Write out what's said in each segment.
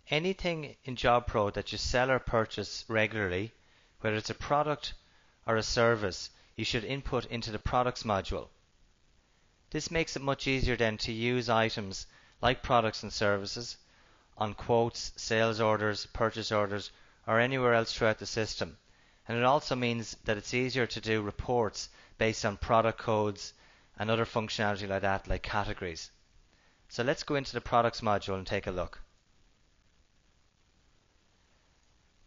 Anything in JobPro that you sell or purchase regularly, whether it's a product or a service, you should input into the products module. This makes it much easier then to use items like products and services on quotes, sales orders, purchase orders, or anywhere else throughout the system. And it also means that it's easier to do reports based on product codes and other functionality like that, like categories. So let's go into the products module and take a look.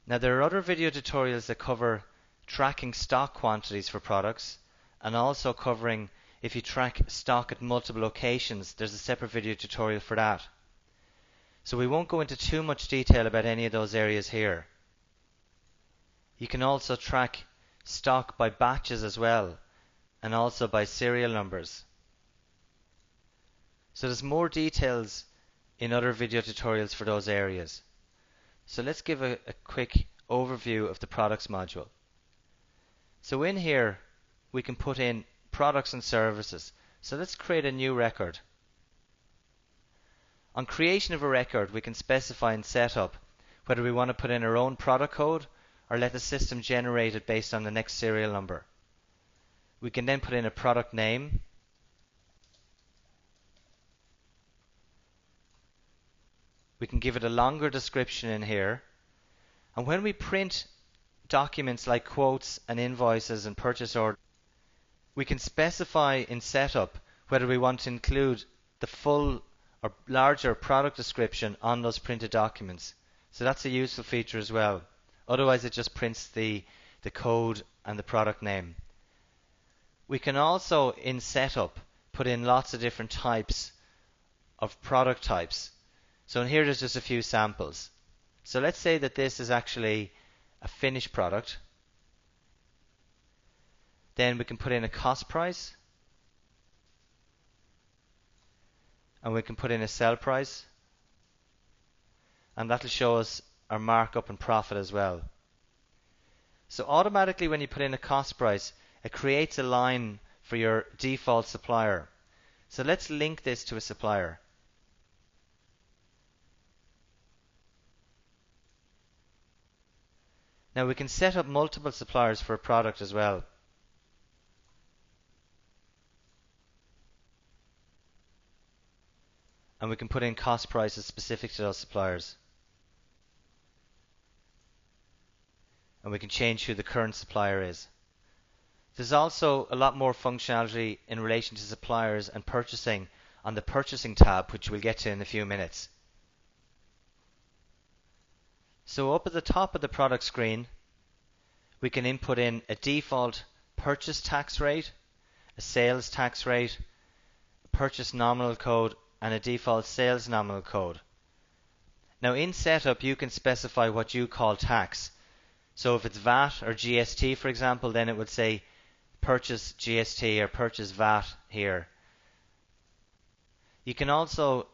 Now there are other video tutorials that cover tracking stock quantities for products and also covering if you track stock at multiple locations. There's a separate video tutorial for that. So we won't go into too much detail about any of those areas here. You can also track stock by batches as well, and also by serial numbers. So there's more details in other video tutorials for those areas. So let's give a quick overview of the products module. So in here we can put in products and services. So let's create a new record. On creation of a record, we can specify and set up whether we want to put in our own product code or let the system generate it based on the next serial number. We can then put in a product name. We can give it a longer description in here. And when we print documents like quotes and invoices and purchase orders, we can specify in setup whether we want to include the full or larger product description on those printed documents. So that's a useful feature as well. Otherwise it just prints the code and the product name. We can also in setup put in lots of different types of product types. So in here there's just a few samples. So let's say that this is actually a finished product. Then we can put in a cost price. And we can put in a sell price. And that'll show us our markup and profit as well. So automatically when you put in a cost price, it creates a line for your default supplier. So let's link this to a supplier. Now we can set up multiple suppliers for a product as well. And we can put in cost prices specific to those suppliers. And we can change who the current supplier is. There's also a lot more functionality in relation to suppliers and purchasing on the purchasing tab, which we'll get to in a few minutes. So up at the top of the product screen, we can input in a default purchase tax rate, a sales tax rate, a purchase nominal code, and a default sales nominal code. Now in setup you can specify what you call tax. So if it's VAT or GST for example, then it would say purchase GST or purchase VAT here. You can also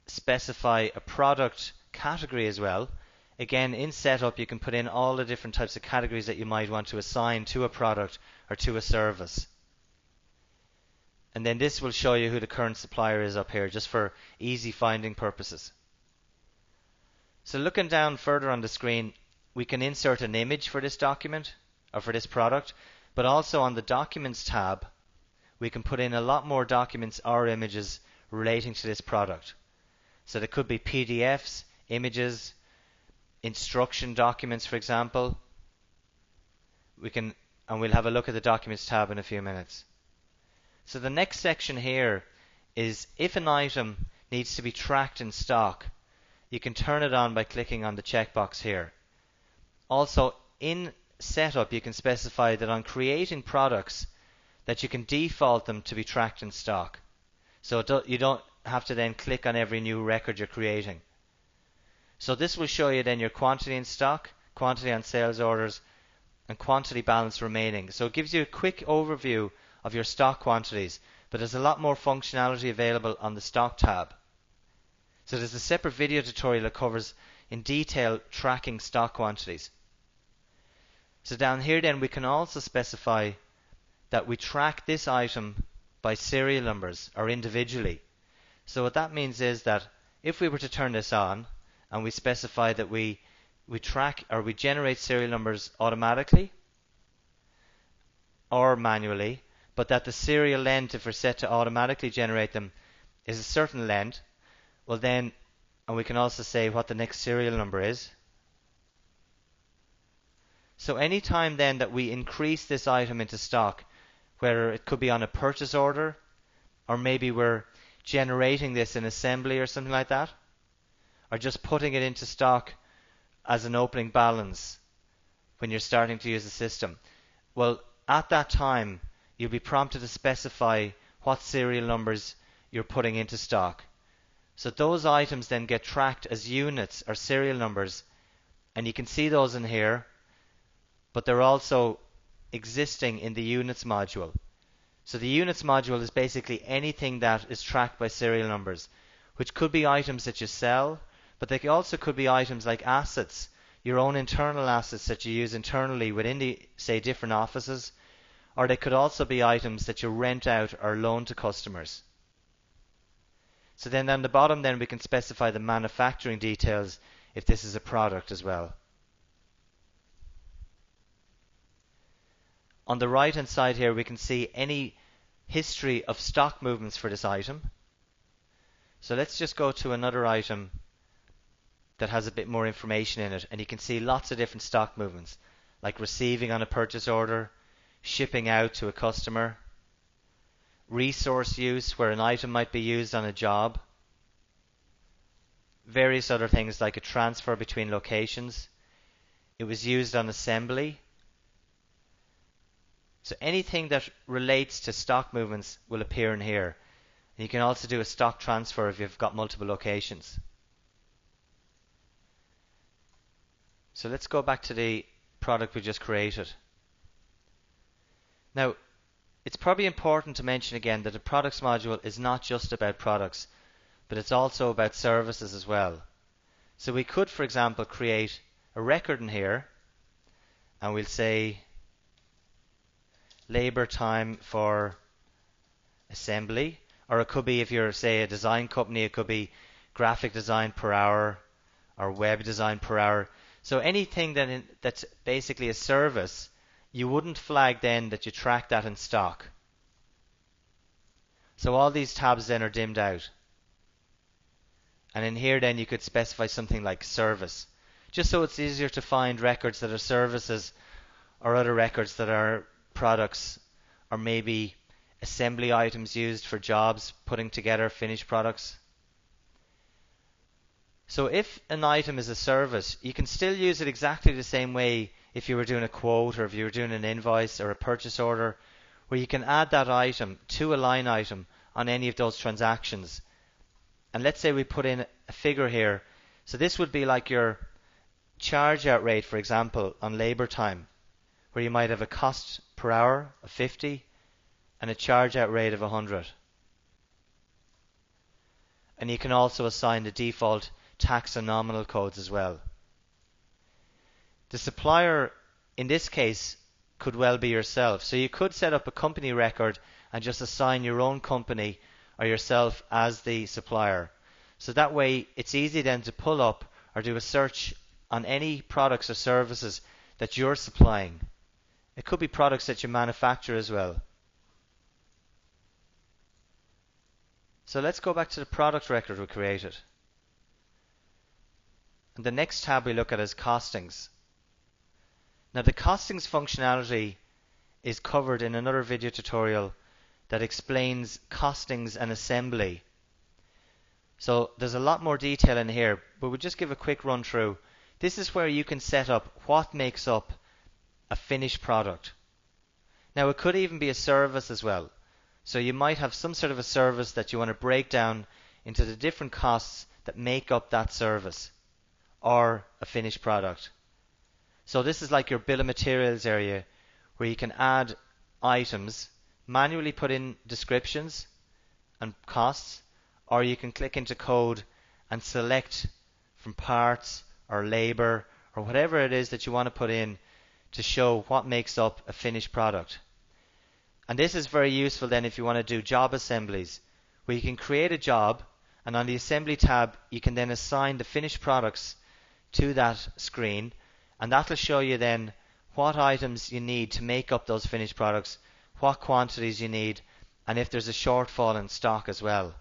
specify a product category as well. Again, in setup you can put in all the different types of categories that you might want to assign to a product or to a service. And then this will show you who the current supplier is up here, just for easy finding purposes. So looking down further on the screen, we can insert an image for this document or for this product, but also on the Documents tab, we can put in a lot more documents or images relating to this product. So there could be PDFs, images, instruction documents, for example. We'll have a look at the Documents tab in a few minutes. So the next section here is if an item needs to be tracked in stock, you can turn it on by clicking on the checkbox here. Also in setup you can specify that on creating products that you can default them to be tracked in stock. So you don't have to then click on every new record you're creating. So this will show you then your quantity in stock, quantity on sales orders, and quantity balance remaining. So it gives you a quick overview of your stock quantities, but there's a lot more functionality available on the stock tab. So there's a separate video tutorial that covers in detail tracking stock quantities. So down here then we can also specify that we track this item by serial numbers or individually. So what that means is that if we were to turn this on and we specify that we track or we generate serial numbers automatically or manually, but that the serial length, if we're set to automatically generate them, is a certain length, well then, and we can also say what the next serial number is. So any time then that we increase this item into stock, whether it could be on a purchase order, or maybe we're generating this in assembly or something like that, or just putting it into stock as an opening balance when you're starting to use the system, well, at that time, you'll be prompted to specify what serial numbers you're putting into stock. So those items then get tracked as units or serial numbers, and you can see those in here, but they're also existing in the units module. So the units module is basically anything that is tracked by serial numbers, which could be items that you sell, but they also could be items like assets, your own internal assets that you use internally within the, say, different offices, or they could also be items that you rent out or loan to customers. So then on the bottom then we can specify the manufacturing details if this is a product as well. On the right hand side here we can see any history of stock movements for this item. So let's just go to another item that has a bit more information in it, and you can see lots of different stock movements, like receiving on a purchase order, shipping out to a customer, resource use where an item might be used on a job, various other things like a transfer between locations. It was used on assembly. So anything that relates to stock movements will appear in here. You can also do a stock transfer if you've got multiple locations. So let's go back to the product we just created. Now, it's probably important to mention again that the products module is not just about products, but it's also about services as well. So we could, for example, create a record in here, and we'll say labor time for assembly, or it could be, if you're, say, a design company, it could be graphic design per hour or web design per hour. So anything that's basically a service, you wouldn't flag then that you track that in stock. So all these tabs then are dimmed out. And in here then you could specify something like service, just so it's easier to find records that are services or other records that are products, or maybe assembly items used for jobs, putting together finished products. So if an item is a service, you can still use it exactly the same way if you were doing a quote or if you were doing an invoice or a purchase order, where you can add that item to a line item on any of those transactions. And let's say we put in a figure here. So this would be like your charge out rate, for example, on labor time, where you might have a cost per hour of 50 and a charge out rate of 100. And you can also assign the default tax and nominal codes as well. The supplier in this case could well be yourself. So you could set up a company record and just assign your own company or yourself as the supplier. So that way it's easy then to pull up or do a search on any products or services that you're supplying. It could be products that you manufacture as well. So let's go back to the product record we created. And the next tab we look at is costings. Now the costings functionality is covered in another video tutorial that explains costings and assembly. So there's a lot more detail in here, but we'll just give a quick run through. This is where you can set up what makes up a finished product. Now it could even be a service as well. So you might have some sort of a service that you want to break down into the different costs that make up that service or a finished product. So this is like your bill of materials area where you can add items, manually put in descriptions and costs, or you can click into code and select from parts or labor or whatever it is that you want to put in to show what makes up a finished product. And this is very useful then if you want to do job assemblies, where you can create a job And on the assembly tab, you can then assign the finished products to that screen, and that'll show you then what items you need to make up those finished products, what quantities you need, and if there's a shortfall in stock as well.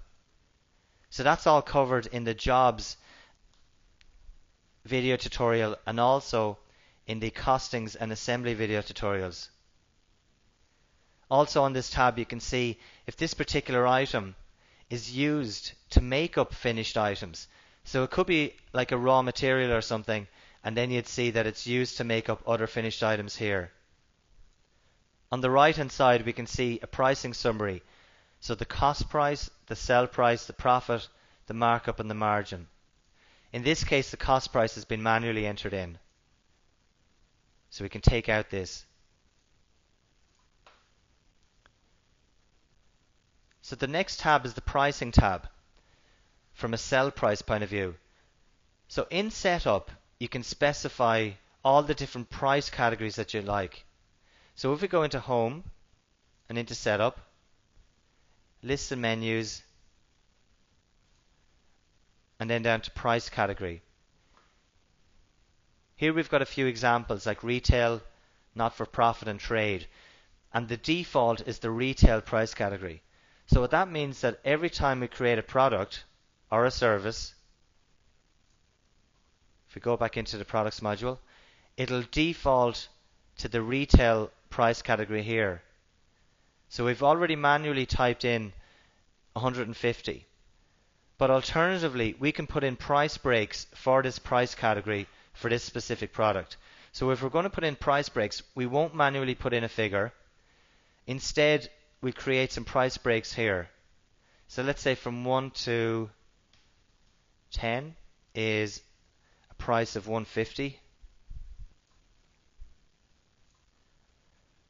So that's all covered in the jobs video tutorial and also in the costings and assembly video tutorials. Also on this tab you can see if this particular item is used to make up finished items. So it could be like a raw material or something, and then you'd see that it's used to make up other finished items here. On the right hand side we can see a pricing summary. So the cost price, the sell price, the profit, the markup and the margin. In this case the cost price has been manually entered in. So we can take out this. So the next tab is the pricing tab from a sell price point of view. So in setup you can specify all the different price categories that you like. So if we go into home and into setup, lists and menus, and then down to price category. Here we've got a few examples like retail, not-for-profit and trade, and the default is the retail price category. So what that means that every time we create a product or a service, if we go back into the products module, it'll default to the retail price category here. So we've already manually typed in 150. But alternatively, we can put in price breaks for this price category for this specific product. So if we're going to put in price breaks, we won't manually put in a figure. Instead, we create some price breaks here. So let's say from 1 to 10 is a price of 150.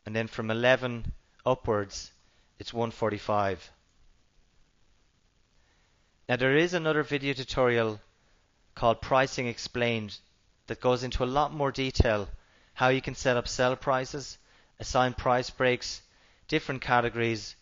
And then from 11 upwards, it's 145. Now there is another video tutorial called Pricing Explained that goes into a lot more detail how you can set up sell prices, assign price breaks, different categories,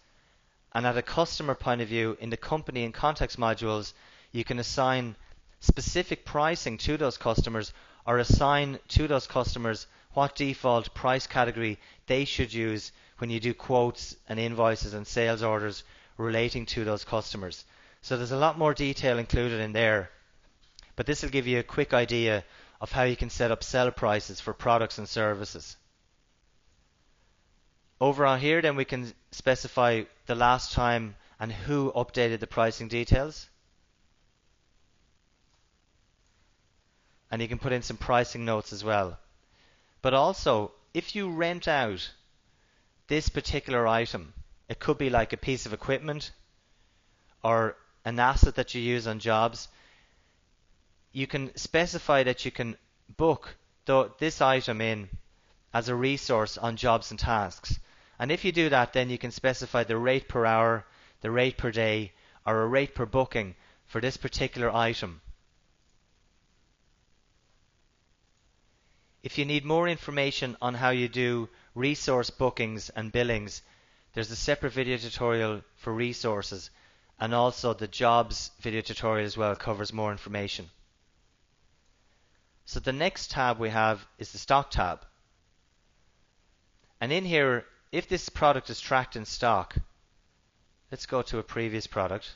and at a customer point of view in the company and context modules you can assign specific pricing to those customers or assign to those customers what default price category they should use when you do quotes and invoices and sales orders relating to those customers. So there's a lot more detail included in there, but this will give you a quick idea of how you can set up sell prices for products and services. Over on here then we can specify the last time and who updated the pricing details. And you can put in some pricing notes as well. But also, if you rent out this particular item, it could be like a piece of equipment or an asset that you use on jobs, you can specify that you can book this item in as a resource on jobs and tasks. And if you do that, then you can specify the rate per hour, the rate per day, or a rate per booking for this particular item. If you need more information on how you do resource bookings and billings, there's a separate video tutorial for resources, and also the jobs video tutorial as well covers more information. So the next tab we have is the stock tab. And in here, if this product is tracked in stock, let's go to a previous product.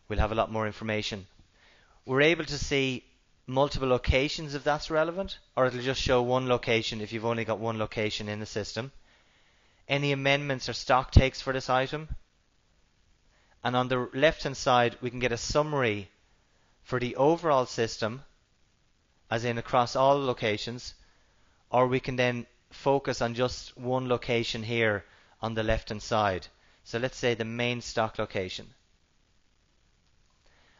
We'll have a lot more information. We're able to see multiple locations if that's relevant, or it'll just show one location if you've only got one location in the system. Any amendments or stock takes for this item. And on the left hand side we can get a summary for the overall system, as in across all locations, or we can then focus on just one location here on the left hand side. So let's say the main stock location.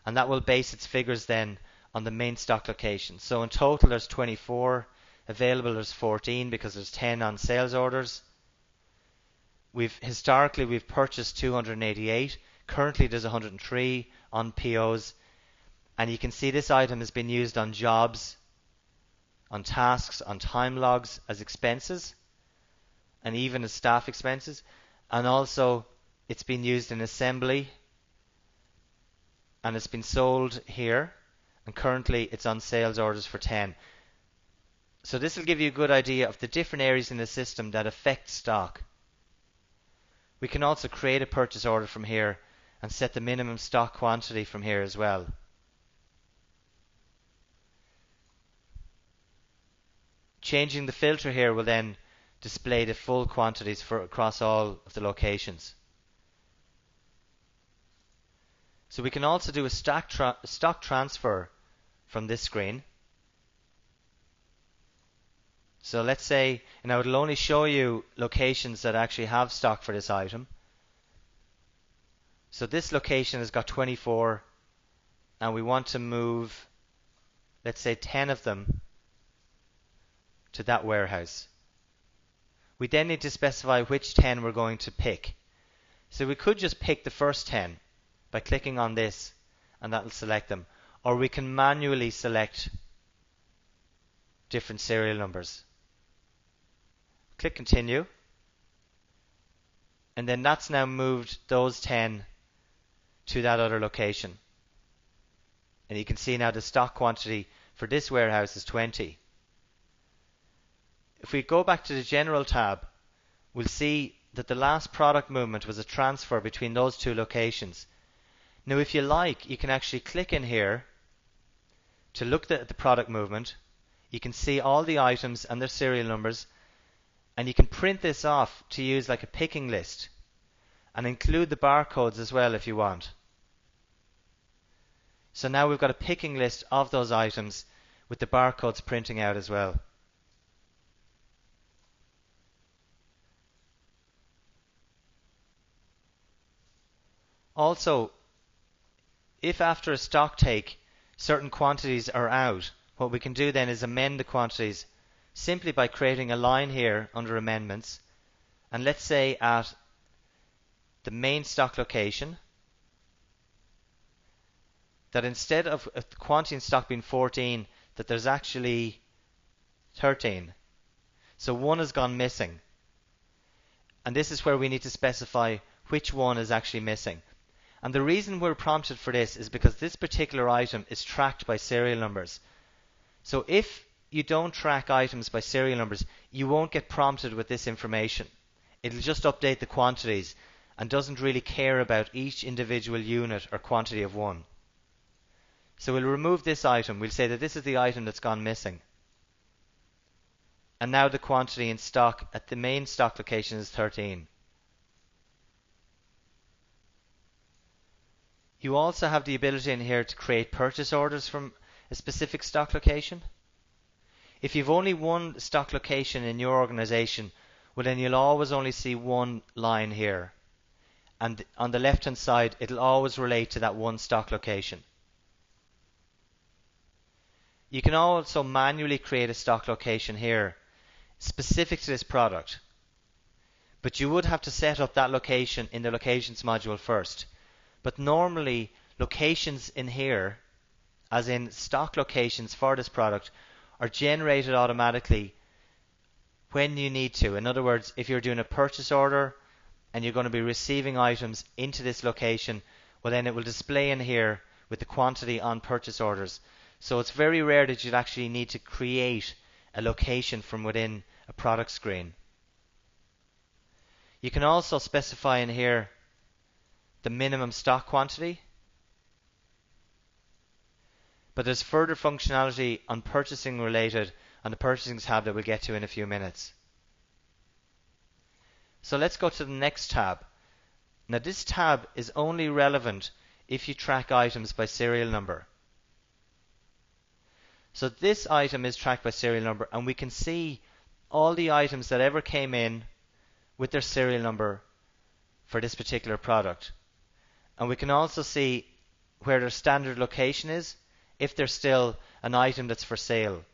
And that will base its figures then on the main stock location. So in total there's 24, available there's 14 because there's 10 on sales orders. Historically we've purchased 288, currently there's 103 on POs, and you can see this item has been used on jobs, on tasks, on time logs as expenses, and even as staff expenses, and also it's been used in assembly and it's been sold here, and currently it's on sales orders for 10. So this will give you a good idea of the different areas in the system that affect stock. We can also create a purchase order from here and set the minimum stock quantity from here as well. Changing the filter here will then display the full quantities for across all of the locations. So we can also do a stock transfer from this screen. So let's say, and I will only show you locations that actually have stock for this item. So this location has got 24, and we want to move, let's say 10 of them to that warehouse. We then need to specify which 10 we're going to pick. So we could just pick the first 10 by clicking on this, and that will select them. Or we can manually select different serial numbers. Click continue, and then that's now moved those 10 to that other location. And you can see now the stock quantity for this warehouse is 20. If we go back to the General tab, we'll see that the last product movement was a transfer between those two locations. Now if you like, you can actually click in here to look at the product movement. You can see all the items and their serial numbers, and you can print this off to use like a picking list and include the barcodes as well if you want. So now we've got a picking list of those items with the barcodes printing out as well. Also, if after a stock take certain quantities are out, what we can do then is amend the quantities simply by creating a line here under amendments, and let's say at the main stock location that instead of the quantity in stock being 14, that there's actually 13. So one has gone missing, and this is where we need to specify which one is actually missing. And the reason we're prompted for this is because this particular item is tracked by serial numbers. So if you don't track items by serial numbers, you won't get prompted with this information. It'll just update the quantities and doesn't really care about each individual unit or quantity of one. So we'll remove this item. We'll say that this is the item that's gone missing. And now the quantity in stock at the main stock location is 13. You also have the ability in here to create purchase orders from a specific stock location. If you've only one stock location in your organization, well then you'll always only see one line here. And on the left hand side, it'll always relate to that one stock location. You can also manually create a stock location here specific to this product. But you would have to set up that location in the locations module first. But normally locations in here, as in stock locations for this product, are generated automatically when you need to. In other words, if you're doing a purchase order and you're going to be receiving items into this location, well then it will display in here with the quantity on purchase orders. So it's very rare that you'd actually need to create a location from within a product screen. You can also specify in here the minimum stock quantity, but there's further functionality on purchasing related on the purchasing tab that we'll get to in a few minutes. So let's go to the next tab. Now this tab is only relevant if you track items by serial number. So this item is tracked by serial number, and we can see all the items that ever came in with their serial number for this particular product. And we can also see where their standard location is, if there's still an item that's for sale.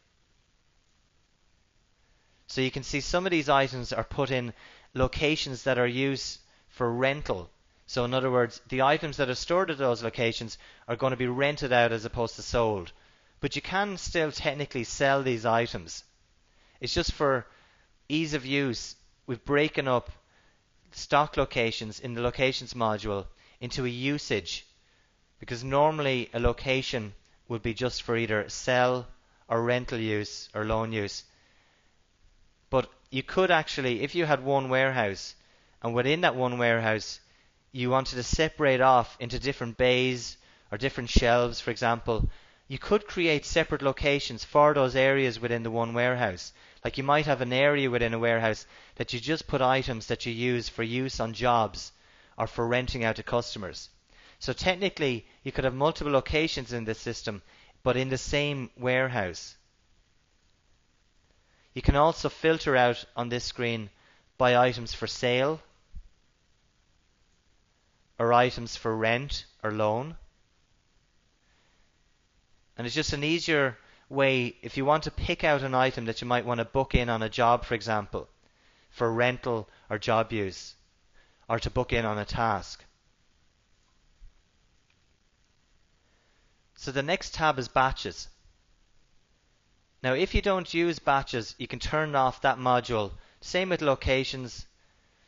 So you can see some of these items are put in locations that are used for rental. So in other words, the items that are stored at those locations are going to be rented out as opposed to sold. But you can still technically sell these items. It's just for ease of use, we've broken up stock locations in the locations module into a usage because normally a location would be just for either sell or rental use or loan use. But you could actually, if you had one warehouse, and within that one warehouse you wanted to separate off into different bays or different shelves, for example, you could create separate locations for those areas within the one warehouse. Like you might have an area within a warehouse that you just put items that you use for use on jobs or for renting out to customers. So technically you could have multiple locations in this system, but in the same warehouse. You can also filter out on this screen by items for sale or items for rent or loan. And it's just an easier way if you want to pick out an item that you might want to book in on a job, for example, for rental or job use, or to book in on a task. So the next tab is batches. Now if you don't use batches, you can turn off that module. Same with locations,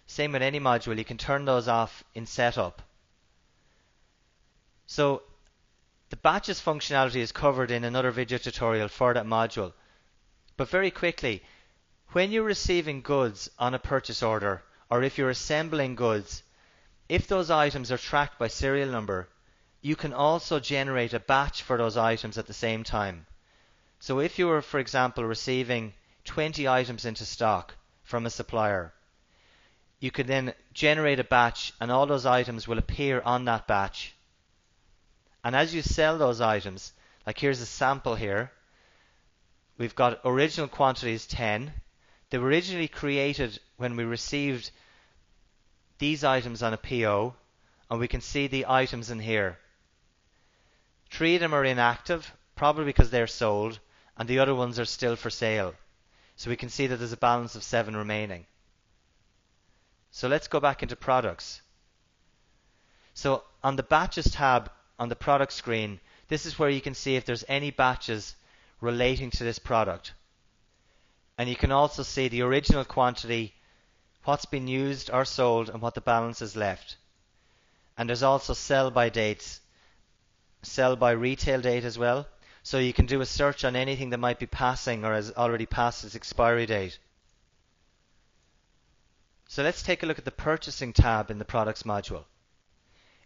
same with any module, you can turn those off in setup. So the batches functionality is covered in another video tutorial for that module. But very quickly, when you're receiving goods on a purchase order, or if you're assembling goods, if those items are tracked by serial number, you can also generate a batch for those items at the same time. So if you were, for example, receiving 20 items into stock from a supplier, you could then generate a batch and all those items will appear on that batch. And as you sell those items, like here's a sample here, we've got original quantities 10. They were originally created when we received these items on a PO, and we can see the items in here. 3 of them are inactive, probably because they're sold, and the other ones are still for sale. So we can see that there's a balance of 7 remaining. So let's go back into products. So on the batches tab on the product screen, this is where you can see if there's any batches relating to this product. And you can also see the original quantity, what's been used or sold, and what the balance is left. And there's also sell by dates, sell by retail date as well. So you can do a search on anything that might be passing or has already passed its expiry date. So let's take a look at the purchasing tab in the products module.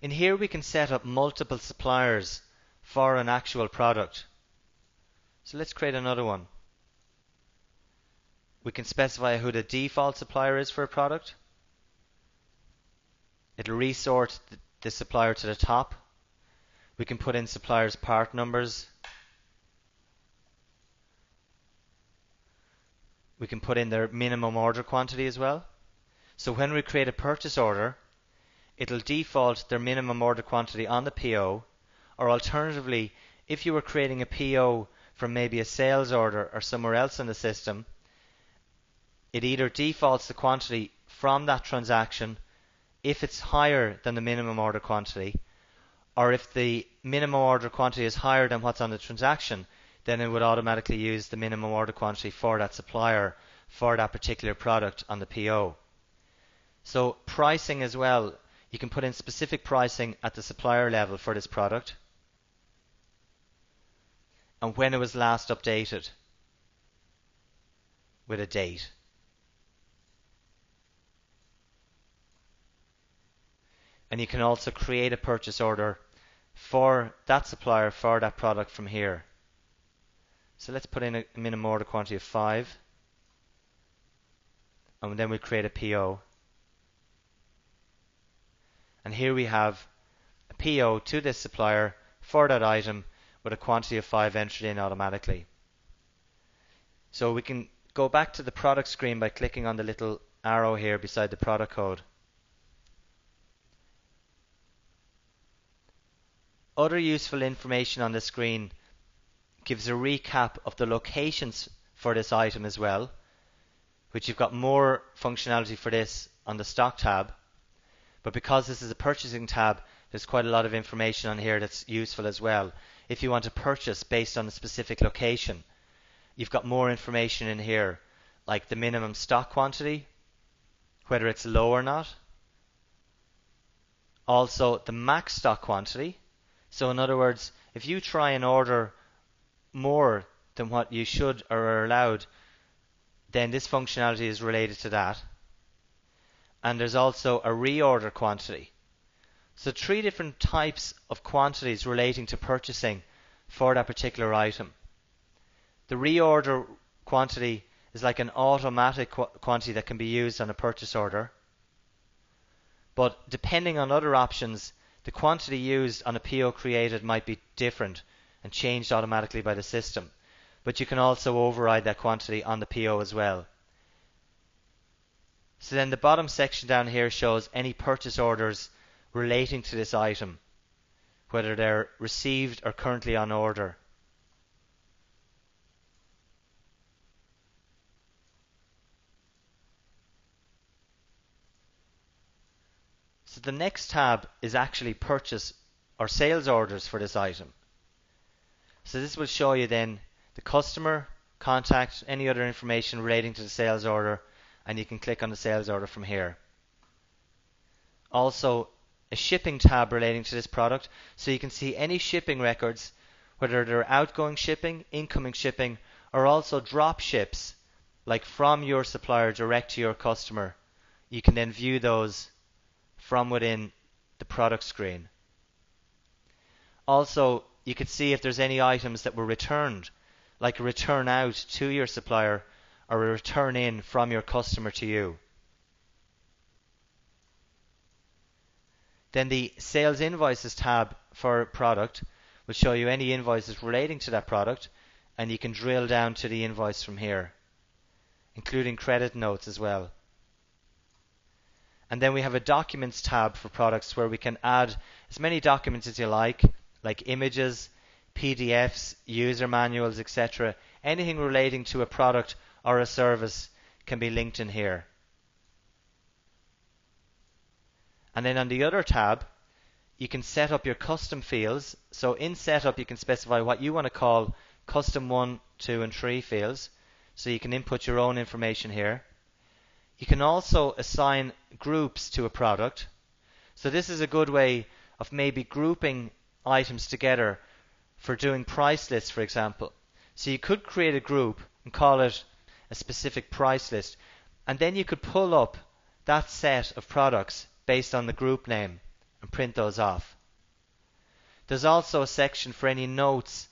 In here we can set up multiple suppliers for an actual product. So let's create another one. We can specify who the default supplier is for a product. It'll resort the supplier to the top. We can put in suppliers' part numbers. We can put in their minimum order quantity as well. So when we create a purchase order, it'll default their minimum order quantity on the PO, or alternatively, if you were creating a PO from maybe a sales order or somewhere else in the system, it either defaults the quantity from that transaction if it's higher than the minimum order quantity, or if the minimum order quantity is higher than what's on the transaction, then it would automatically use the minimum order quantity for that supplier for that particular product on the PO. So pricing as well, you can put in specific pricing at the supplier level for this product and when it was last updated with a date. And you can also create a purchase order for that supplier for that product from here. So let's put in a minimum order quantity of 5, and then we create a PO. And here we have a PO to this supplier for that item with a quantity of 5 entered in automatically. So we can go back to the product screen by clicking on the little arrow here beside the product code. Other useful information on the screen gives a recap of the locations for this item as well, which you've got more functionality for this on the stock tab. But because this is a purchasing tab, there's quite a lot of information on here that's useful as well. If you want to purchase based on a specific location, you've got more information in here, like the minimum stock quantity, whether it's low or not. Also the max stock quantity. So in other words, if you try and order more than what you should or are allowed, then this functionality is related to that. And there's also a reorder quantity. So three different types of quantities relating to purchasing for that particular item. The reorder quantity is like an automatic quantity that can be used on a purchase order. But depending on other options, the quantity used on a PO created might be different and changed automatically by the system. But you can also override that quantity on the PO as well. So then the bottom section down here shows any purchase orders relating to this item, whether they're received or currently on order. So the next tab is actually purchase or sales orders for this item. So this will show you then the customer, contact, any other information relating to the sales order, and you can click on the sales order from here. Also, a shipping tab relating to this product, so you can see any shipping records, whether they're outgoing shipping, incoming shipping, or also drop ships, like from your supplier direct to your customer. You can then view those from within the product screen. Also, you can see if there's any items that were returned, like a return out to your supplier or a return in from your customer to you. Then the Sales Invoices tab for product will show you any invoices relating to that product, and you can drill down to the invoice from here, including credit notes as well. And then we have a Documents tab for products where we can add as many documents as you like images, PDFs, user manuals, etc. Anything relating to a product or a service can be linked in here. And then on the other tab, you can set up your custom fields. So in setup, you can specify what you want to call custom 1, 2, and 3 fields. So you can input your own information here. You can also assign groups to a product. So this is a good way of maybe grouping items together for doing price lists, for example. So you could create a group and call it a specific price list, and then you could pull up that set of products based on the group name and print those off. There's also a section for any notes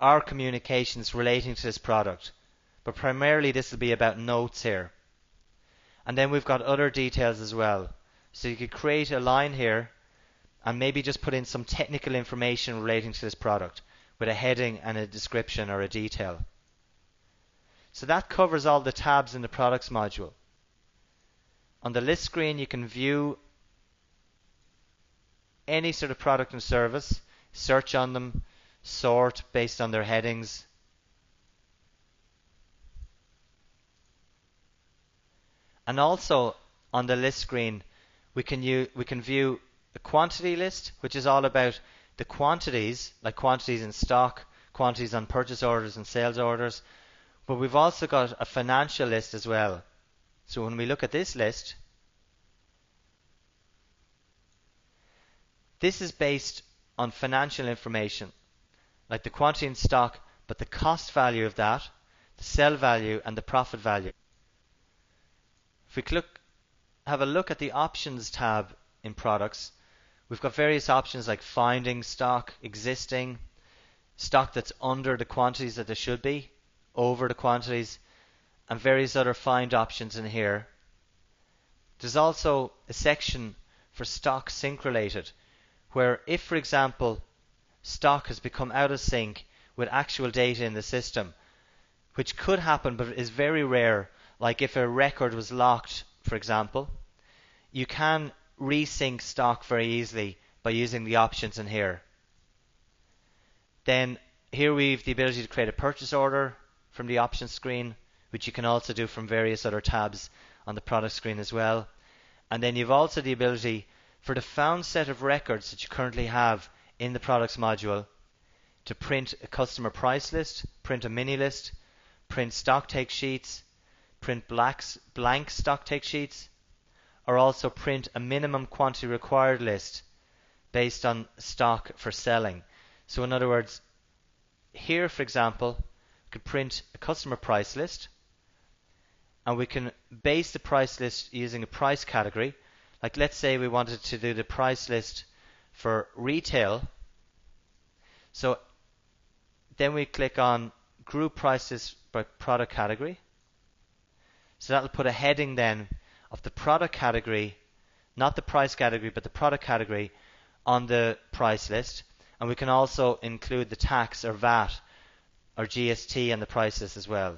or communications relating to this product, but primarily this will be about notes here. And then we've got other details as well. So you could create a line here and maybe just put in some technical information relating to this product with a heading and a description or a detail. So that covers all the tabs in the products module. On the list screen, you can view any sort of product and service, search on them, sort based on their headings. And also on the list screen, we can view a quantity list, which is all about the quantities, like quantities in stock, quantities on purchase orders and sales orders. But we've also got a financial list as well. So when we look at this list, this is based on financial information, like the quantity in stock, but the cost value of that, the sell value, and the profit value. If we have a look at the options tab in products, we've got various options like finding stock, existing, stock that's under the quantities that there should be, over the quantities, and various other find options in here. There's also a section for stock sync related, where if, for example, stock has become out of sync with actual data in the system, which could happen but is very rare, like if a record was locked, for example, you can resync stock very easily by using the options in here. Then here we've the ability to create a purchase order from the options screen, which you can also do from various other tabs on the product screen as well. And then you've also the ability for the found set of records that you currently have in the products module to print a customer price list, print a mini list, print stock take sheets, print blank stock take sheets, or also print a minimum quantity required list based on stock for selling. So in other words, here for example, we could print a customer price list, and we can base the price list using a price category. Like let's say we wanted to do the price list for retail. So then we click on group prices by product category. So that'll put a heading then of the product category, not the price category, but the product category on the price list. And we can also include the tax or VAT or GST on the price list as well.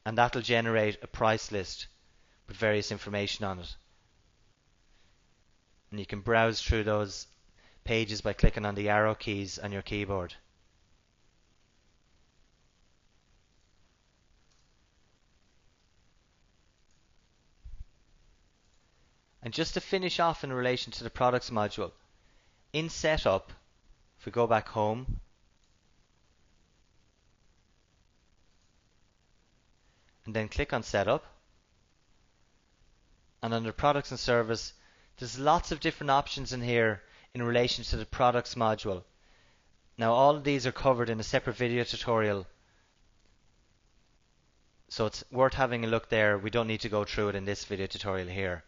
And that'll generate a price list with various information on it. And you can browse through those pages by clicking on the arrow keys on your keyboard. And just to finish off in relation to the products module, in setup, if we go back home, and then click on setup, and under products and service, there's lots of different options in here in relation to the products module. Now all of these are covered in a separate video tutorial, so it's worth having a look there. We don't need to go through it in this video tutorial here.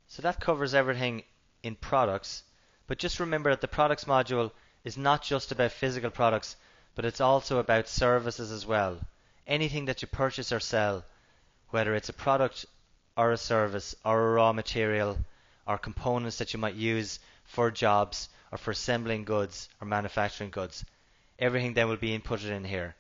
So that covers everything in products, but just remember that the products module is not just about physical products, but it's also about services as well. Anything that you purchase or sell, whether it's a product or a service or a raw material or components that you might use for jobs or for assembling goods or manufacturing goods, everything then will be inputted in here.